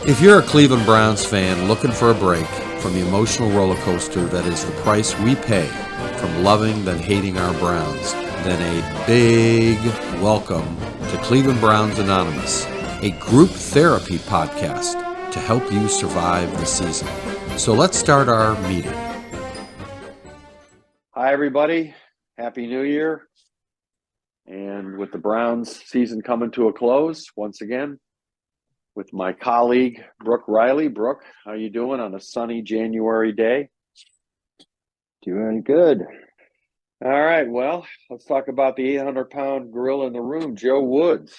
If you're a Cleveland Browns fan looking for a break from the emotional roller coaster that is the price we pay from loving then hating our Browns, then a big welcome to Cleveland Browns Anonymous, a group therapy podcast to help you survive the season. So let's start our meeting. Hi, everybody. Happy New Year. And with the Browns season coming to a close, once again, with my colleague, Brook Riley. Brook, how you doing on a sunny January day? Doing good. All right, well, let's talk about the 800-pound gorilla in the room, Joe Woods.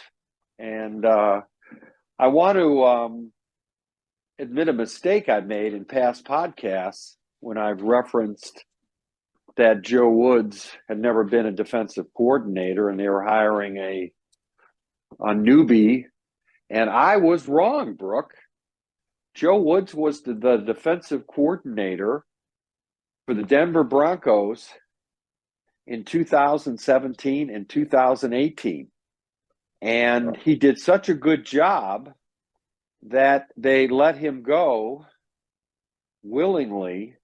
And I want to admit a mistake I made in past podcasts when I've referenced that Joe Woods had never been a defensive coordinator and they were hiring a newbie. And I was wrong, Brook. Joe Woods was the defensive coordinator for the Denver Broncos in 2017 and 2018. And he did such a good job that they let him go willingly.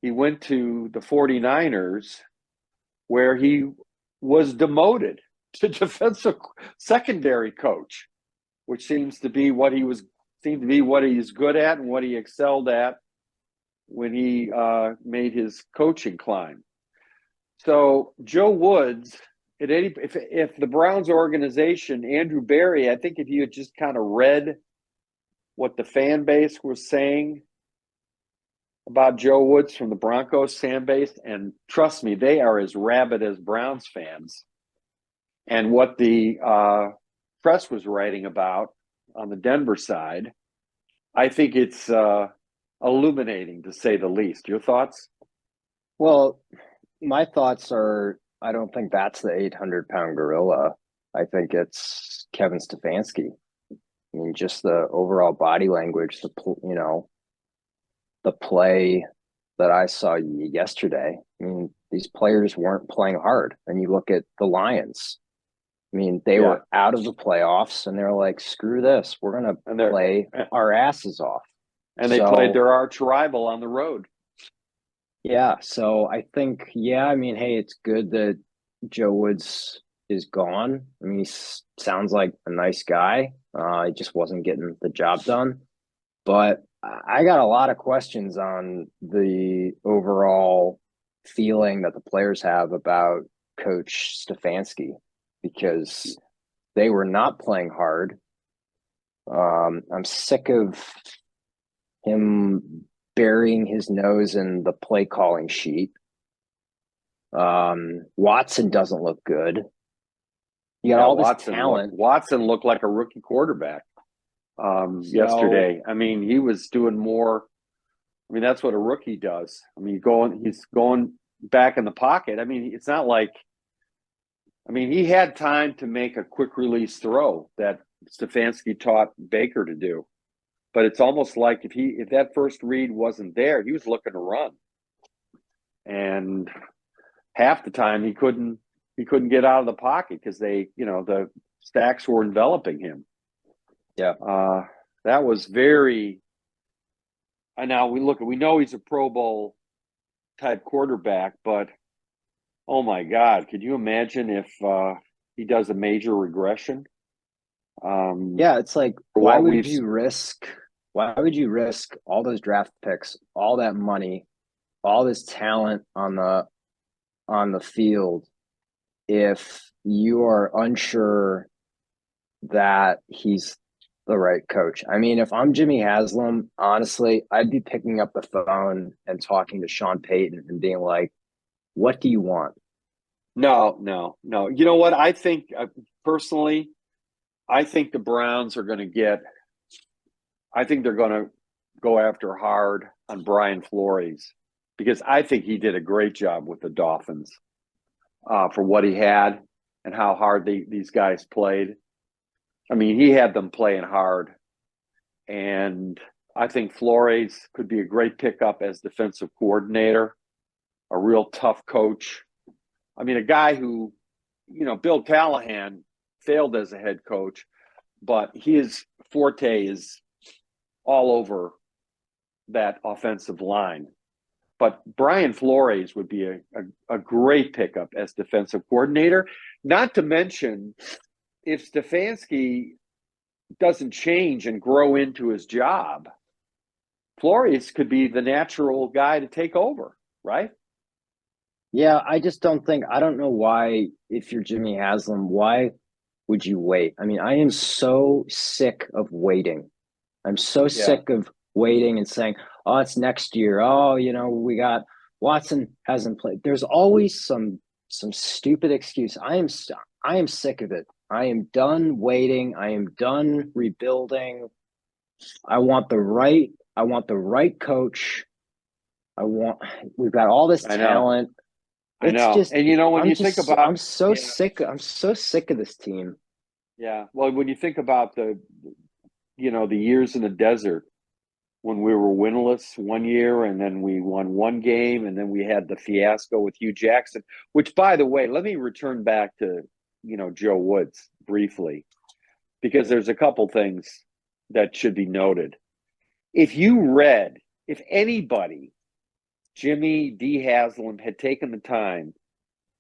He went to the 49ers, where he was demoted to defensive secondary coach, which seems to be what he's good at and what he excelled at when he made his coaching climb. So Joe Woods, if the Browns organization, Andrew Berry, I think if you had just kind of read what the fan base was saying about Joe Woods from the Broncos fan base, and trust me, they are as rabid as Browns fans, and what the press was writing about on the Denver side, I think it's illuminating, to say the least. Your thoughts? Well, my thoughts are, I don't think that's the 800-pound gorilla. I think it's Kevin Stefanski. I mean, just the overall body language, the play that I saw yesterday. I mean, these players weren't playing hard. And you look at the Lions. I mean, they were out of the playoffs, and they're like, screw this. We're going to play our asses off. And they played their arch rival on the road. Yeah, so I think, I mean, hey, it's good that Joe Woods is gone. I mean, he sounds like a nice guy. He just wasn't getting the job done. But I got a lot of questions on the overall feeling that the players have about Coach Stefanski, because they were not playing hard. I'm sick of him burying his nose in the play calling sheet. Watson doesn't look good. You got all this talent. Watson looked like a rookie quarterback yesterday. I mean, he was doing more. I mean, that's what a rookie does. I mean, he's going back in the pocket. I mean, it's not like, he had time to make a quick release throw that Stefanski taught Baker to do. But it's almost like if that first read wasn't there, he was looking to run. And half the time he couldn't get out of the pocket because the stacks were enveloping him. Yeah. That was very. And now we know he's a Pro Bowl type quarterback, but oh my God, could you imagine if he does a major regression? It's like, why would you risk all those draft picks, all that money, all this talent on the field, if you are unsure that he's the right coach? I mean, if I'm Jimmy Haslam, honestly, I'd be picking up the phone and talking to Sean Payton and being like, what do you want? No. You know what? I think personally, I think the Browns are going to they're going to go after hard on Brian Flores, because I think he did a great job with the Dolphins for what he had and how hard these guys played. I mean, he had them playing hard. And I think Flores could be a great pickup as defensive coordinator, a real tough coach. I mean, a guy who, Bill Callahan failed as a head coach, but his forte is all over that offensive line. But Brian Flores would be a great pickup as defensive coordinator. Not to mention, if Stefanski doesn't change and grow into his job, Flores could be the natural guy to take over, right? Yeah, I just don't know why, if you're Jimmy Haslam, why would you wait? I mean, I am so sick of waiting. I'm so sick of waiting and saying, oh, it's next year. Oh, we got Watson hasn't played. There's always some stupid excuse. I am sick of it. I am done waiting. I am done rebuilding. I want the right coach. We've got all this talent. I know. Just, and when you think about, I'm so sick of this team. Yeah. Well, when you think about the years in the desert, when we were winless one year and then we won one game and then we had the fiasco with Hugh Jackson, which, by the way, let me return back to, Joe Woods briefly, because there's a couple things that should be noted. If anybody, Jimmy D. Haslam, had taken the time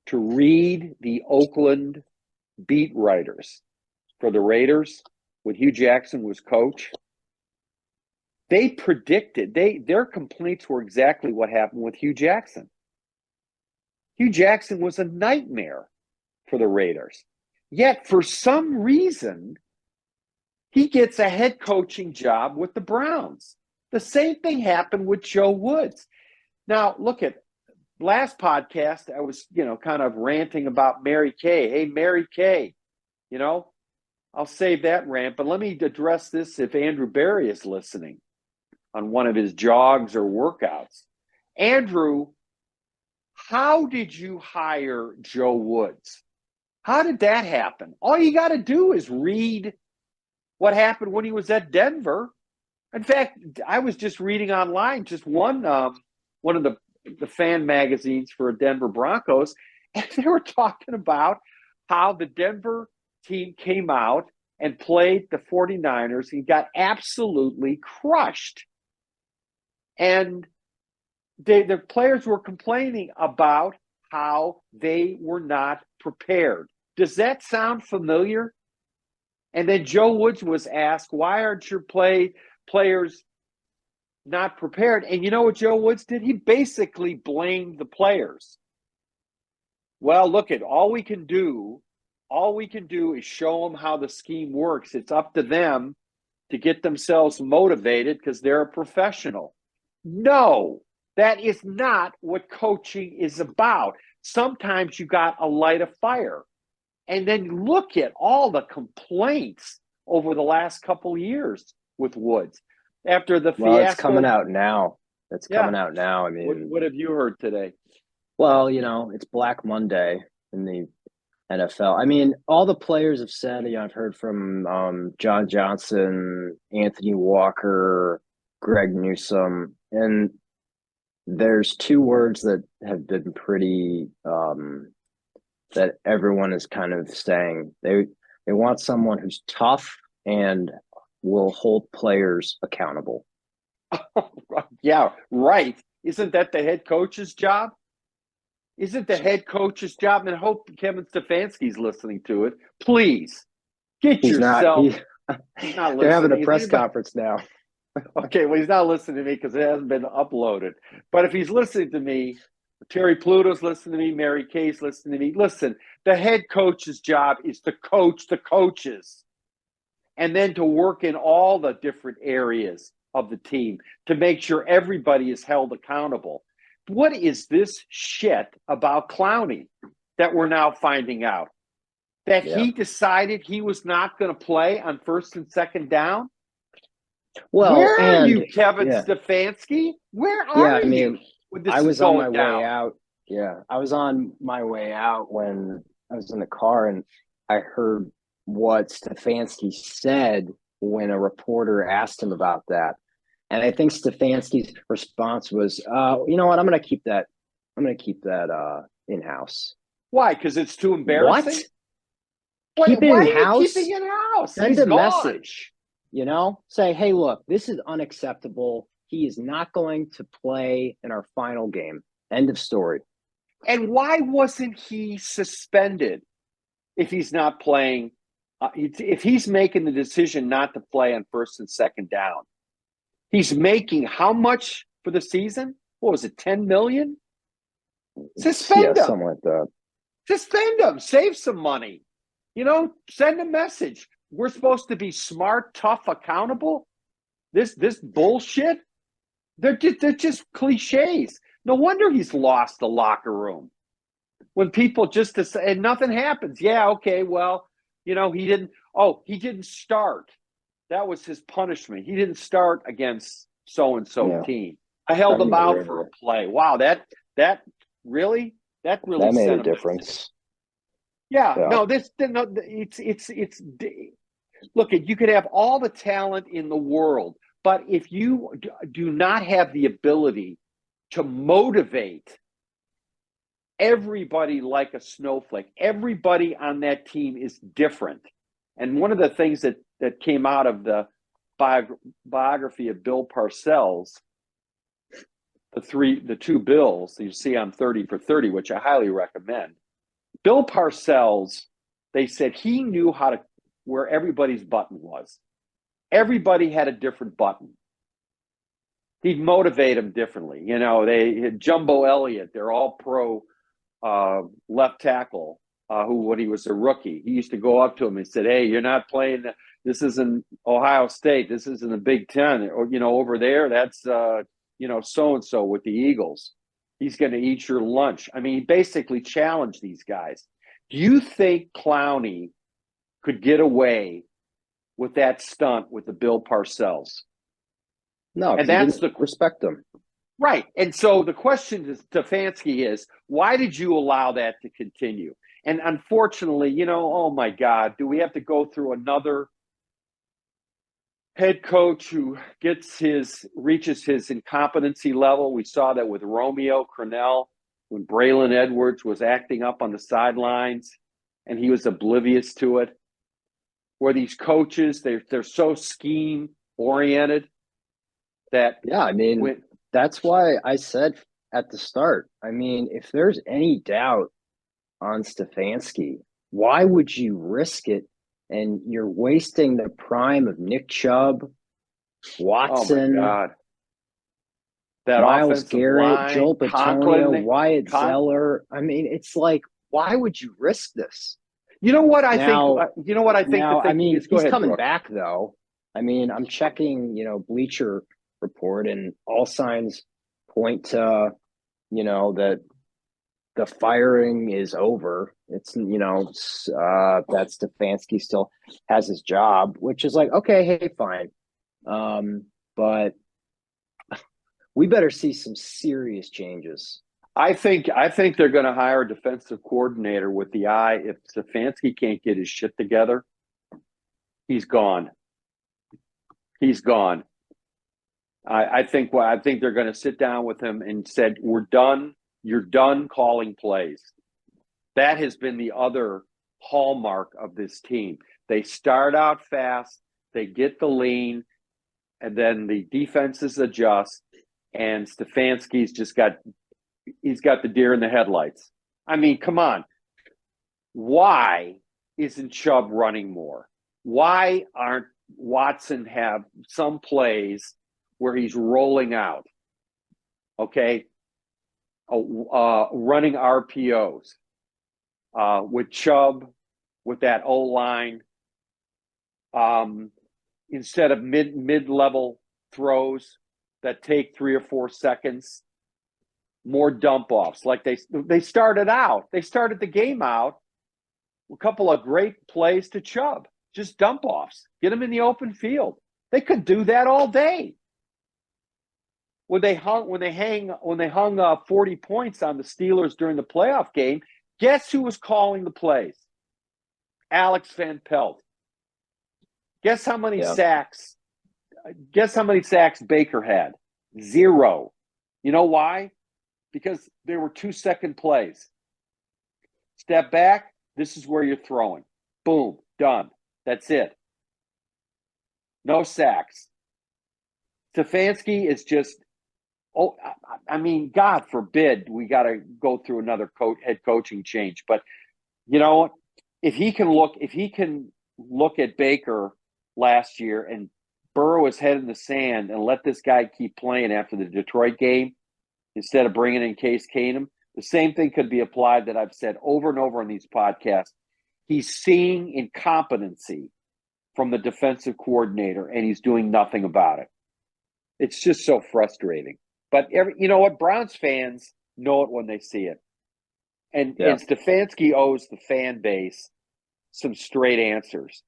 to read the Oakland beat writers for the Raiders when Hugh Jackson was coach, they predicted, their complaints were exactly what happened with Hugh Jackson. Hugh Jackson was a nightmare for the Raiders. Yet, for some reason, he gets a head coaching job with the Browns. The same thing happened with Joe Woods. Now, look at last podcast, I was, kind of ranting about Mary Kay. Hey, Mary Kay, I'll save that rant, but let me address this if Andrew Berry is listening on one of his jogs or workouts. Andrew, how did you hire Joe Woods? How did that happen? All you got to do is read what happened when he was at Denver. In fact, I was just reading online, just one of the fan magazines for Denver Broncos, and they were talking about how the Denver team came out and played the 49ers and got absolutely crushed. And the players were complaining about how they were not prepared. Does that sound familiar? And then Joe Woods was asked, why aren't your players not prepared? And you know what Joe Woods did? He basically blamed the players. Well, look, all we can do is show them how the scheme works. It's up to them to get themselves motivated because they're a professional. No, that is not what coaching is about. Sometimes you got to light a fire. And then look at all the complaints over the last couple of years with Woods. After the fiasco. Well, it's coming out now. Coming out now. I mean, what have you heard today? Well, it's Black Monday in the NFL. I mean, all the players have said, I've heard from John Johnson, Anthony Walker, Greg Newsome, and there's two words that have been pretty that everyone is kind of saying. They want someone who's tough and will hold players accountable. Yeah, right. Isn't that the head coach's job? Isn't the head coach's job? And I hope Kevin Stefanski's listening to it. Please get yourself. He's not listening. They're having a press conference now. Okay, well, he's not listening to me because it hasn't been uploaded. But if he's listening to me, Terry Pluto's listening to me, Mary Kay's listening to me. Listen, the head coach's job is to coach the coaches and then to work in all the different areas of the team to make sure everybody is held accountable. What is this shit about Clowney that we're now finding out? That he decided he was not going to play on first and second down? Well, where are you, Kevin Stefanski? Where are you? I mean, I was on my way out. Yeah, I was on my way out when I was in the car, and I heard what Stefanski said when a reporter asked him about that. And I think Stefanski's response was, you know what, I'm going to keep that in-house. Why? Because it's too embarrassing? What? Keep it in-house? Keeping it in-house? Send a message. say, hey, look, this is unacceptable. He is not going to play in our final game. End of story. And why wasn't he suspended if he's not playing? If he's making the decision not to play on first and second down, he's making how much for the season? What was it, $10 million? Suspend him. Something like that. Suspend him. Save some money. Send a message. We're supposed to be smart, tough, accountable. This bullshit. They're just cliches. No wonder he's lost the locker room. When people just decide, and nothing happens. Yeah, okay, well, he didn't start. That was his punishment. He didn't start against so-and-so team. I held him out for a play. Wow, that really that made a difference. Yeah, no, it's look, you could have all the talent in the world, but if you do not have the ability to motivate everybody like a snowflake, everybody on that team is different. And one of the things that came out of the biography of Bill Parcells, the two Bills you see on 30 for 30, which I highly recommend. Bill Parcells, they said he knew where everybody's button was. Everybody had a different button. He'd motivate them differently. They had Jumbo Elliott, they're all pro left tackle, who, when he was a rookie, he used to go up to him and said, hey, you're not playing. This isn't Ohio State. This isn't the Big Ten. Or, over there, that's, so-and-so with the Eagles. He's going to eat your lunch. I mean, he basically challenged these guys. Do you think Clowney could get away with that stunt with the Bill Parcells? No, and that's the respect them. Right. And so the question to Stefanski is, why did you allow that to continue? And unfortunately, oh my God, do we have to go through another head coach who reaches his incompetency level? We saw that with Romeo Crennel when Braylon Edwards was acting up on the sidelines and he was oblivious to it. Where these coaches, they're so scheme oriented that that's why I said at the start, if there's any doubt on Stefanski, why would you risk it? And you're wasting the prime of Nick Chubb, Watson, oh my God. That Miles Garrett, line, Joel Bitonio, Wyatt Zeller. It's like, why would you risk this? You know what I think? He's coming back though. I'm checking, Bleacher Report, and all signs point to, that the firing is over. It's, that Stefanski still has his job, which is like, okay, hey, fine. But we better see some serious changes. I think they're going to hire a defensive coordinator with the eye. If Stefanski can't get his shit together, he's gone. He's gone. I think they're going to sit down with him and said, we're done. You're done calling plays. That has been the other hallmark of this team. They start out fast, they get the lean, and then the defenses adjust, and Stefanski's he's got the deer in the headlights. Come on. Why isn't Chubb running more? Why aren't Watson have some plays where he's rolling out? Okay. Running RPOs with Chubb, with that O-line, instead of mid-level throws that take 3 or 4 seconds, more dump-offs. Like they started the game out, a couple of great plays to Chubb, just dump-offs, get him in the open field. They could do that all day. When they hung 40 points on the Steelers during the playoff game, guess who was calling the plays? Alex Van Pelt. Guess how many sacks? Guess how many sacks Baker had? 0. You know why? Because there were 2-second plays. Step back. This is where you're throwing. Boom. Done. That's it. no sacks. Stefanski is just, I mean, God forbid we got to go through another head coaching change. But, you know, if he can look at Baker last year and burrow his head in the sand and let this guy keep playing after the Detroit game instead of bringing in Case Keenum, the same thing could be applied that I've said over and over in these podcasts. He's seeing incompetency from the defensive coordinator, and he's doing nothing about it. It's just so frustrating. But you know what? Browns fans know it when they see it. And Stefanski owes the fan base some straight answers.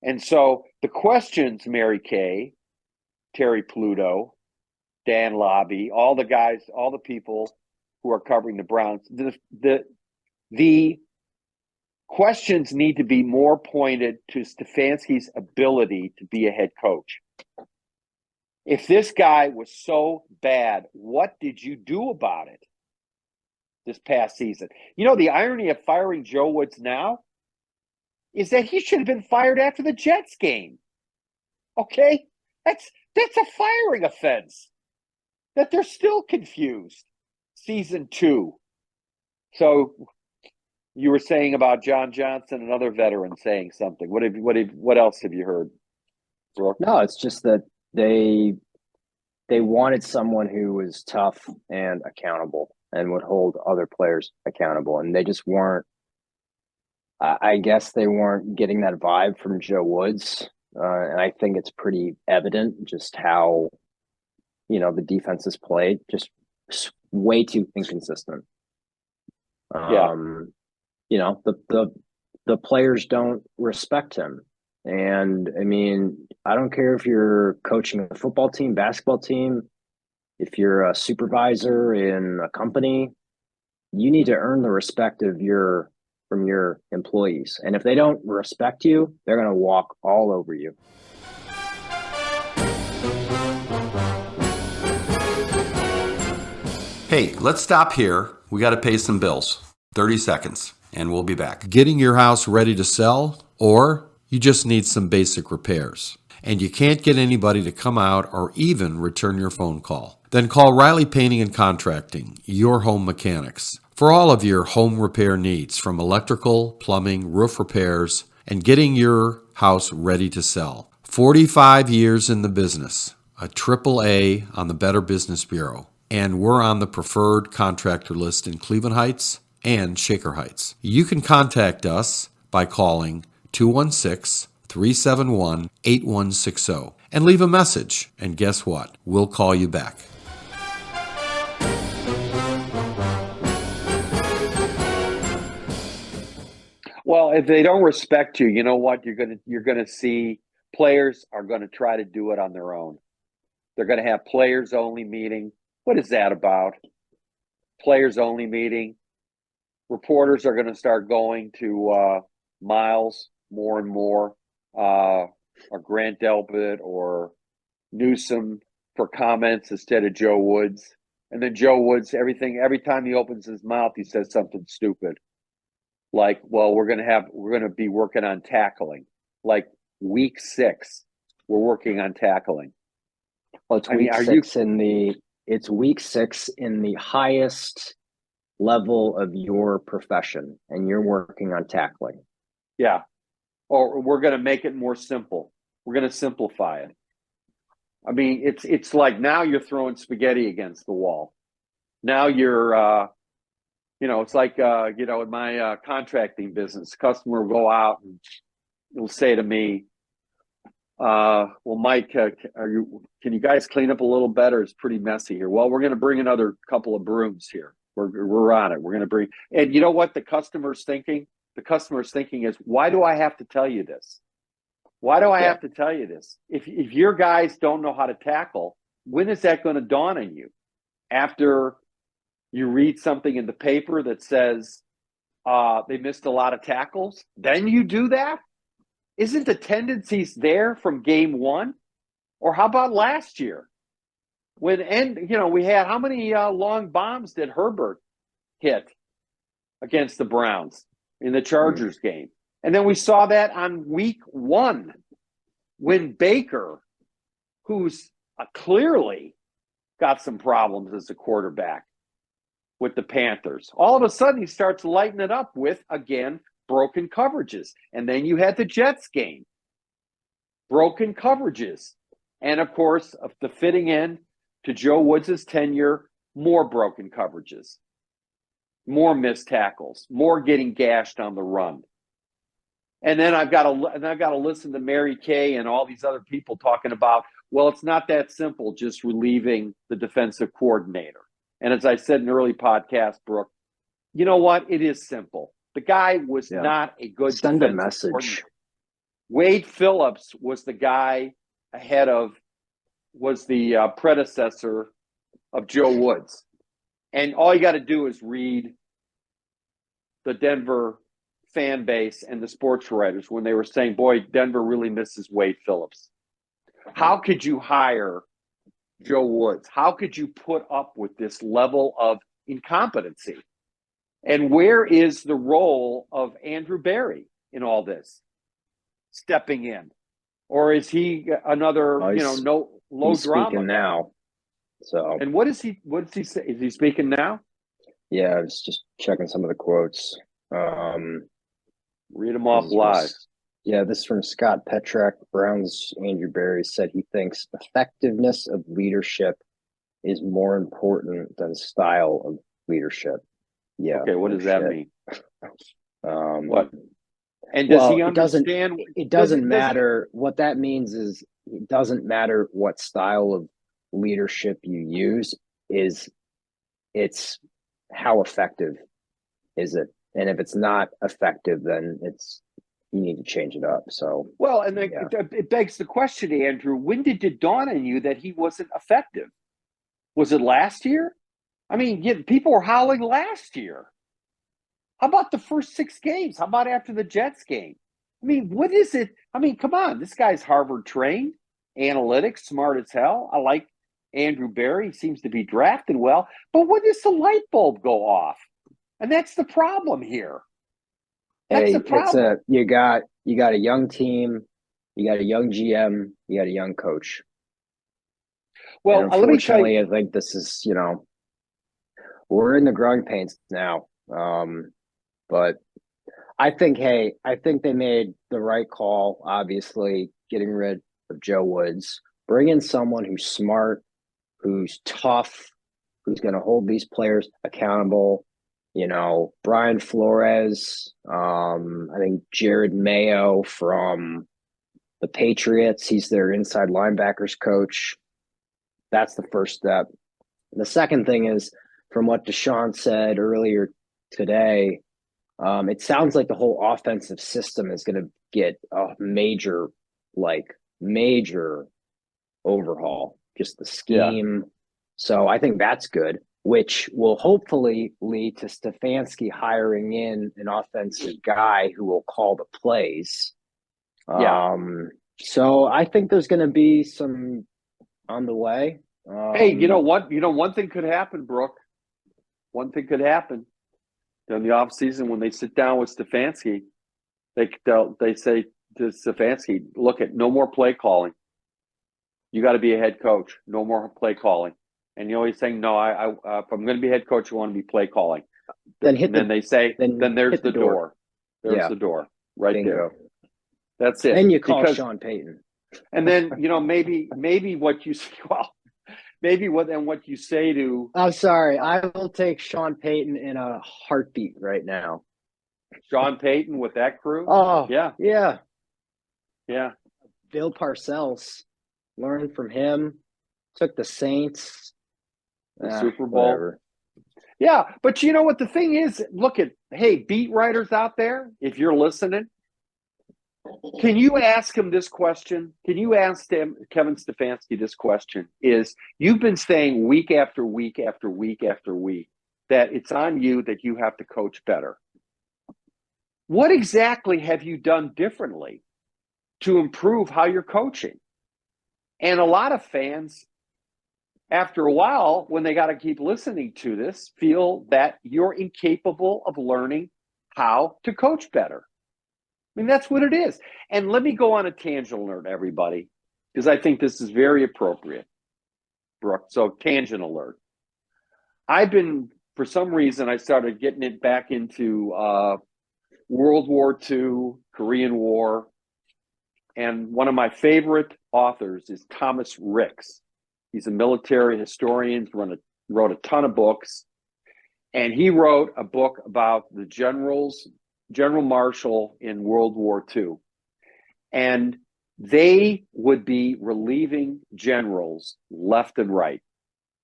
And so the questions, Mary Kay, Terry Pluto, Dan Lobby, all the guys, all the people who are covering the Browns, the questions need to be more pointed to Stefanski's ability to be a head coach. If this guy was so bad, what did you do about it this past season? You know, the irony of firing Joe Woods now is that he should have been fired after the Jets game. Okay? That's a firing offense. That they're still confused. Season 2. So you were saying about John Johnson, another veteran, saying something. What else have you heard, Brook? No, it's just that they wanted someone who was tough and accountable and would hold other players accountable, and they just weren't. I guess they weren't getting that vibe from Joe Woods, and I think it's pretty evident just how, you know, the defense is played, just way too inconsistent. You know, the players don't respect him. And I mean, I don't care if you're coaching a football team, basketball team, if you're a supervisor in a company, you need to earn the respect from your employees. And if they don't respect you, they're going to walk all over you. Hey, let's stop here. We got to pay some bills. 30 seconds, and we'll be back. Getting your house ready to sell, or you just need some basic repairs, and you can't get anybody to come out or even return your phone call. Then call Riley Painting and Contracting, your home mechanics, for all of your home repair needs, from electrical, plumbing, roof repairs, and getting your house ready to sell. 45 years in the business, a AAA on the Better Business Bureau, and we're on the preferred contractor list in Cleveland Heights and Shaker Heights. You can contact us by calling 216-371-8160 and leave a message. And guess what? We'll call you back. Well, if they don't respect you, you know what? You're gonna see players are gonna try to do it on their own. They're gonna have players only meeting. What is that about? Players only meeting. Reporters are going to start going to Miles more and more, or Grant Delpit or Newsom for comments instead of Joe Woods. And then Joe Woods, every time he opens his mouth, he says something stupid. Like, well, we're going to be working on tackling. Like week 6, we're working on tackling. Well, it's it's week 6 in the highest level of your profession, and you're working on tackling. Yeah. Or we're going to make it more simple. We're going to simplify it. I mean, it's like now you're throwing spaghetti against the wall. Now you're, it's like, in my contracting business, customer will go out and will say to me, well, Mike, can you guys clean up a little better? It's pretty messy here. Well, we're going to bring another couple of brooms here. We're on it. We're going to bring, and you know what the customer's thinking? The customer's thinking is, why do I have to tell you this? Why do I have to tell you this? If your guys don't know how to tackle, when is that going to dawn on you? After you read something in the paper that says they missed a lot of tackles, then you do that? Isn't the tendencies there from game 1? Or how about last year? We had how many long bombs did Herbert hit against the Browns in the Chargers game? And then we saw that on week 1. when Baker, who's clearly got some problems as a quarterback with the Panthers, all of a sudden he starts lighting it up with, again, broken coverages. And then you had the Jets game, broken coverages. And, of course, the fitting in to Joe Woods' tenure, more broken coverages, more missed tackles, more getting gashed on the run. And then I've got to listen to Mary Kay and all these other people talking about, well, it's not that simple, just relieving the defensive coordinator. And as I said in an early podcast, Brook, you know what? It is simple. The guy was not a good Send a defensive message. coordinator. Wade Phillips was the guy was the predecessor of Joe Woods. And all you got to do is read the Denver fan base and the sports writers when they were saying, boy, Denver really misses Wade Phillips. How could you hire Joe Woods? How could you put up with this level of incompetency? And where is the role of Andrew Berry in all this? Stepping in? Or is he another, low he's drama speaking guy? Now. So, and what does he say? Is he speaking now? Yeah, I was just checking some of the quotes. Read them off live. This is from Scott Petrak. Brown's Andrew Berry said he thinks effectiveness of leadership is more important than style of leadership. Yeah. Okay, what does that mean? What? And does he understand? It doesn't matter. What that means is it doesn't matter what style of leadership you use. It's how effective is it? And if it's not effective, then you need to change it up. So it begs the question, Andrew. When did it dawn on you that he wasn't effective? Was it last year? I mean, people were howling last year. How about the first 6 games? How about after the Jets game? I mean, what is it? I mean, come on. This guy's Harvard trained, analytics, smart as hell. I like Andrew Berry. He seems to be drafted well. But when does the light bulb go off? And that's the problem here. That's the problem. You got a young team, you got a young GM, you got a young coach. Well, let me tell you, I think this is, we're in the growing pains now. But I think they made the right call, obviously, getting rid of Joe Woods, bring in someone who's smart, who's tough, who's going to hold these players accountable. Brian Flores, I think Jared Mayo from the Patriots, he's their inside linebackers coach. That's the first step. The second thing is, from what Deshaun said earlier today, it sounds like the whole offensive system is going to get a major overhaul, just the scheme. Yeah. So I think that's good, which will hopefully lead to Stefanski hiring in an offensive guy who will call the plays. So I think there's going to be some on the way. Hey, you know what? One thing could happen, Brook. One thing could happen in the offseason when they sit down with Stefanski. They say to Stefanski, look, no more play calling. You got to be a head coach. No more play calling. And he's saying, no, if I'm going to be head coach, I want to be play calling. Then there's the door. There's the door right Bingo. There. That's it. Then you call Sean Payton. And then, maybe what you say, what you say to. I'm sorry. I will take Sean Payton in a heartbeat right now. Sean Payton with that crew? Oh, yeah. Yeah. Yeah. Bill Parcells. Learned from him. Took the Saints. The Super Bowl. Whatever. Yeah, but you know what the thing is? Hey, beat writers out there, if you're listening, can you ask him this question? Can you ask Kevin Stefanski this question? You've been saying week after week after week after week that it's on you that you have to coach better. What exactly have you done differently to improve how you're coaching? And a lot of fans, after a while, when they got to keep listening to this, feel that you're incapable of learning how to coach better. mean, that's what it is. And let me go on a tangent alert, everybody, because I think this is very appropriate, Brooke. So, tangent alert. For some reason, I started getting it back into World War II, Korean War. And one of my favorite authors is Thomas Ricks. He's a military historian, wrote a ton of books. And he wrote a book about the General Marshall in World War II. And they would be relieving generals left and right.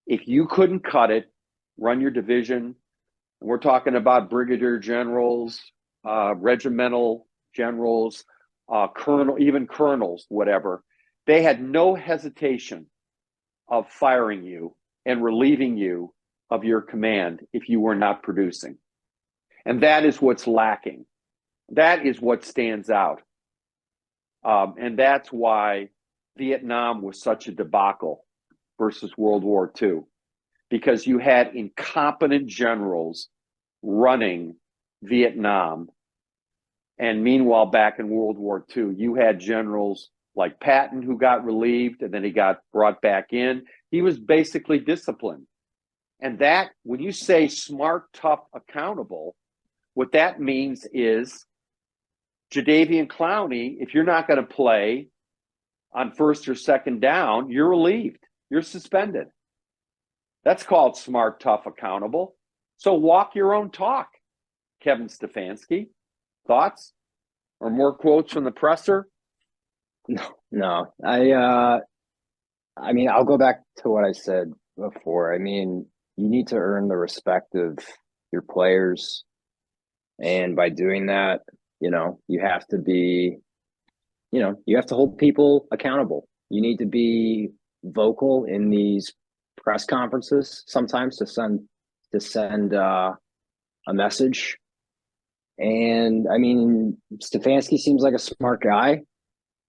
If you couldn't cut it, run your division. We're talking about brigadier generals, regimental generals, even colonels, whatever. They had no hesitation of firing you and relieving you of your command if you were not producing. And that is what's lacking. That is what stands out. And that's why Vietnam was such a debacle versus World War II, because you had incompetent generals running Vietnam. And meanwhile, back in World War II, you had generals like Patton who got relieved and then he got brought back in. He was basically disciplined. And that, when you say smart, tough, accountable, what that means is Jadeveon Clowney, if you're not going to play on first or second down, you're relieved. You're suspended. That's called smart, tough, accountable. So walk your own talk, Kevin Stefanski. Thoughts or more quotes from the presser? No. I mean, I'll go back to what I said before. I mean, you need to earn the respect of your players. And by doing that, you have to be, you have to hold people accountable. You need to be vocal in these press conferences sometimes to send a message. And I mean, Stefanski seems like a smart guy.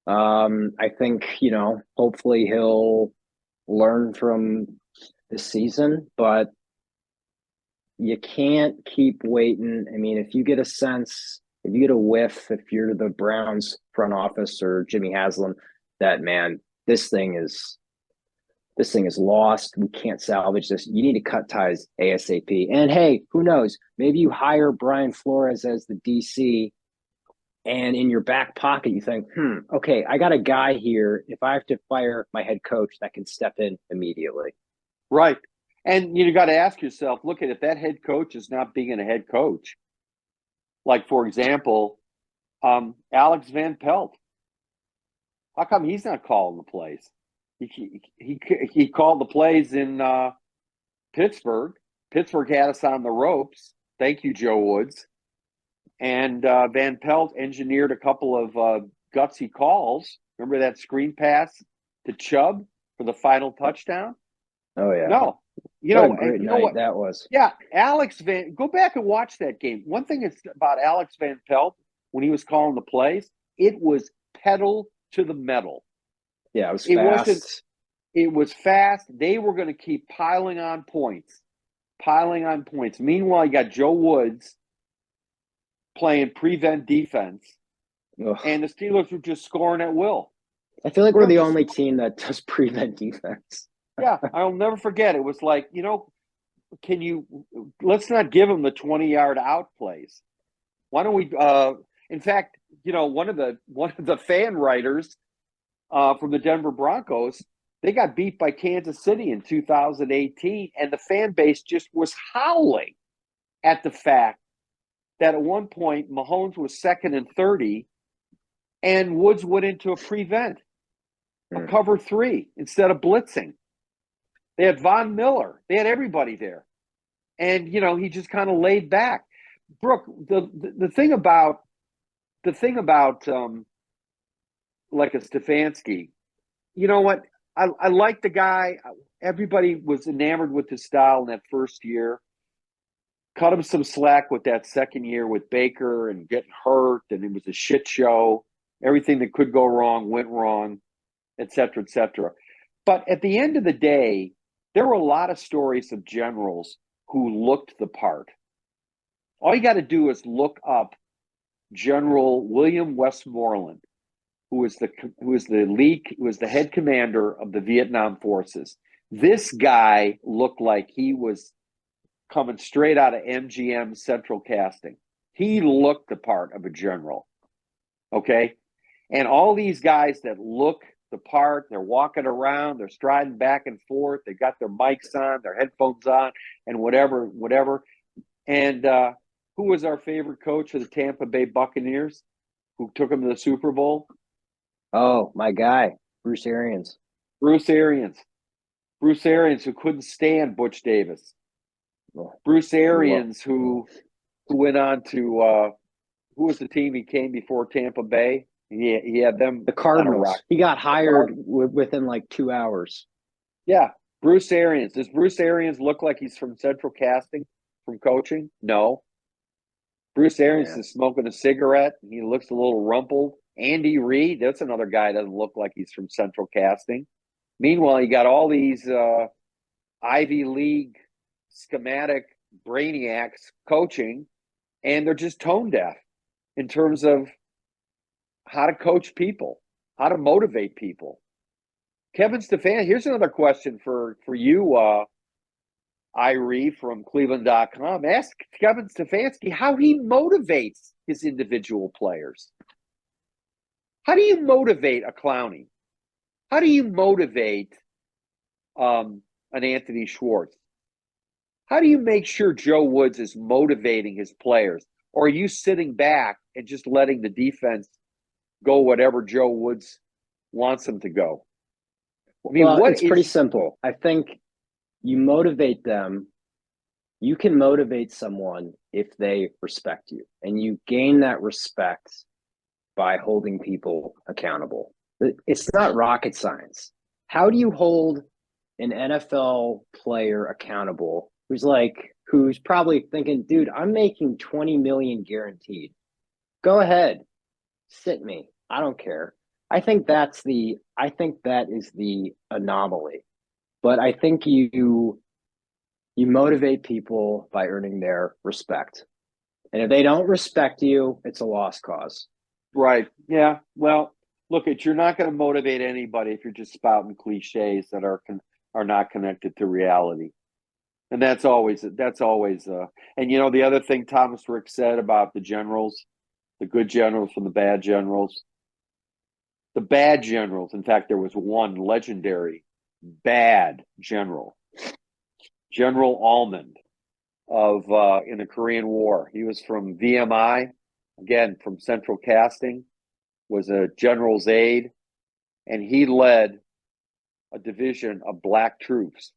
I think, hopefully he'll learn from this season, but you can't keep waiting. I mean, if you get a whiff, if you're the Browns front office or Jimmy Haslam, that, man, this thing is lost. We can't salvage this. You need to cut ties ASAP. And hey, who knows? Maybe you hire Brian Flores as the DC, and in your back pocket, you think, okay, I got a guy here. If I have to fire my head coach, that can step in immediately. Right. And you got to ask yourself, look at if that head coach is not being a head coach. Like, for example, Alex Van Pelt. How come he's not calling the plays? He called the plays in Pittsburgh. Pittsburgh had us on the ropes. Thank you, Joe Woods. And Van Pelt engineered a couple of gutsy calls. Remember that screen pass to Chubb for the final touchdown? Oh, yeah. No. What a great night that was. Yeah, go back and watch that game. One thing is about Alex Van Pelt, when he was calling the plays, it was pedal to the metal. Yeah, it was fast. It was fast. They were going to keep piling on points. Meanwhile, you got Joe Woods playing prevent defense, and the Steelers were just scoring at will. I feel like we're the only team that does prevent defense. Yeah, I'll never forget. It was like, let's not give them the 20-yard out plays. Why don't we? In fact, one of the fan writers from the Denver Broncos, they got beat by Kansas City in 2018, and the fan base just was howling at the fact that at one point Mahomes was 2nd and 30, and Woods went into a prevent, a cover 3 instead of blitzing. They had Von Miller. They had everybody there. And, he just kind of laid back. Brook, the thing about like a Stefanski, you know what? I like the guy. Everybody was enamored with his style in that first year. Cut him some slack with that second year with Baker and getting hurt, and it was a shit show. Everything that could go wrong went wrong, et cetera, et cetera. But at the end of the day, there were a lot of stories of generals who looked the part. All you got to do is look up General William Westmoreland, who was the head commander of the Vietnam forces. This guy looked like he was coming straight out of MGM Central Casting. He looked the part of a general. Okay? And all these guys that look the part, they're walking around, they're striding back and forth, they got their mics on, their headphones on, and whatever. And who was our favorite coach of the Tampa Bay Buccaneers who took them to the Super Bowl? Oh, my guy, Bruce Arians. Bruce Arians, who couldn't stand Butch Davis. Bruce Arians, who went on to who was the team he came before Tampa Bay? He had them. The Cardinals. He got hired within like 2 hours. Yeah, Bruce Arians. Does Bruce Arians look like he's from Central Casting from coaching? No. Bruce Arians is smoking a cigarette. He looks a little rumpled. Andy Reid, that's another guy that doesn't look like he's from Central Casting. Meanwhile, you got all these Ivy League schematic brainiacs coaching, and they're just tone deaf in terms of how to coach people, how to motivate people. Kevin Stefanski, here's another question for you, Irie from Cleveland.com. Ask Kevin Stefanski how he motivates his individual players. How do you motivate a Clowney? How do you motivate an Anthony Schwartz? How do you make sure Joe Woods is motivating his players? Or are you sitting back and just letting the defense go whatever Joe Woods wants them to go? I mean, it's pretty simple. I think you motivate them. You can motivate someone if they respect you, and you gain that respect by holding people accountable. It's not rocket science. How do you hold an NFL player accountable who's probably thinking, dude, I'm making $20 million guaranteed. Go ahead, sit me. I don't care. I think that is the anomaly. But I think you motivate people by earning their respect. And if they don't respect you, it's a lost cause. Right. Yeah. Well, look, you're not going to motivate anybody if you're just spouting cliches that are not connected to reality. And that's always and the other thing Thomas Rick said about the generals, the good generals from the bad generals. The bad generals, in fact, there was one legendary bad general, General Almond in the Korean War. He was from VMI, again, from Central Casting, was a general's aide, and he led a division of black troops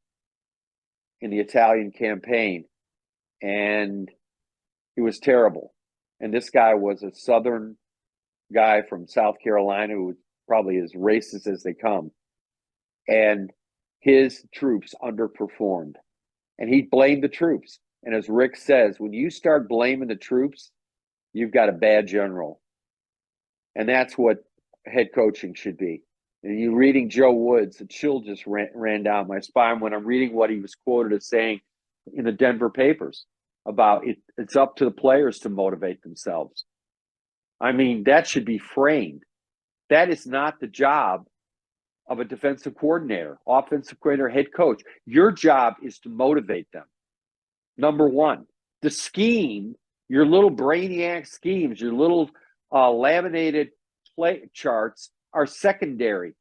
in the Italian campaign, and he was terrible. And this guy was a Southern guy from South Carolina who was probably as racist as they come. And his troops underperformed. And he blamed the troops. And as Rick says, when you start blaming the troops, you've got a bad general. And that's what head coaching should be. And you reading Joe Woods, a chill just ran down my spine when I'm reading what he was quoted as saying in the Denver papers about it's up to the players to motivate themselves. I mean, that should be framed. That is not the job of a defensive coordinator, offensive coordinator, head coach. Your job is to motivate them. Number one, the scheme, your little brainiac schemes, your little laminated play charts are secondary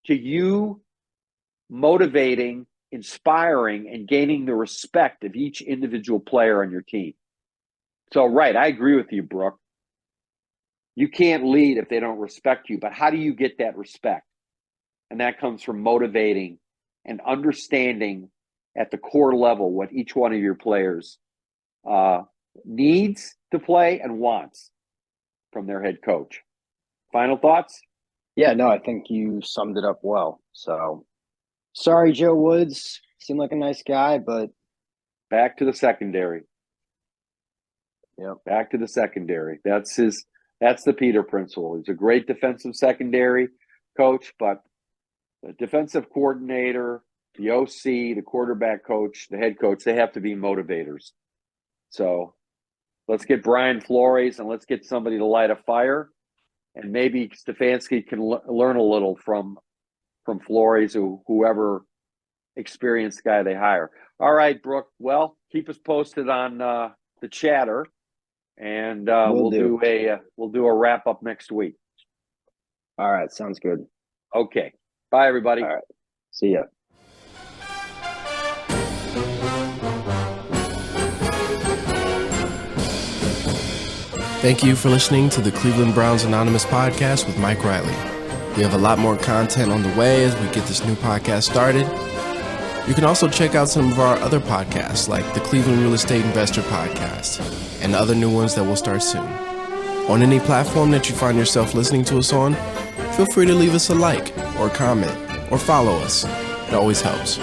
to you motivating, inspiring, and gaining the respect of each individual player on your team. So, right, I agree with you, Brook. You can't lead if they don't respect you, but how do you get that respect? And that comes from motivating and understanding at the core level what each one of your players needs to play and wants from their head coach. Final thoughts? Yeah, no, I think you summed it up well. So, sorry, Joe Woods. Seemed like a nice guy, but back to the secondary. Yep. Back to the secondary. That's the Peter principle. He's a great defensive secondary coach, but the defensive coordinator, the OC, the quarterback coach, the head coach, they have to be motivators. So Let's get Brian Flores and let's get somebody to light a fire. And maybe Stefanski can learn a little from Flores or whoever experienced guy they hire. All right, Brook. Well, keep us posted on the chatter, and we'll do a wrap up next week. All right, sounds good. Okay. Bye, everybody. All right. See ya. Thank you for listening to the Cleveland Browns Anonymous podcast with Mike Riley. We have a lot more content on the way as we get this new podcast started. You can also check out some of our other podcasts like the Cleveland Real Estate Investor Podcast and other new ones that will start soon. On any platform that you find yourself listening to us on, feel free to leave us a like or comment or follow us. It always helps.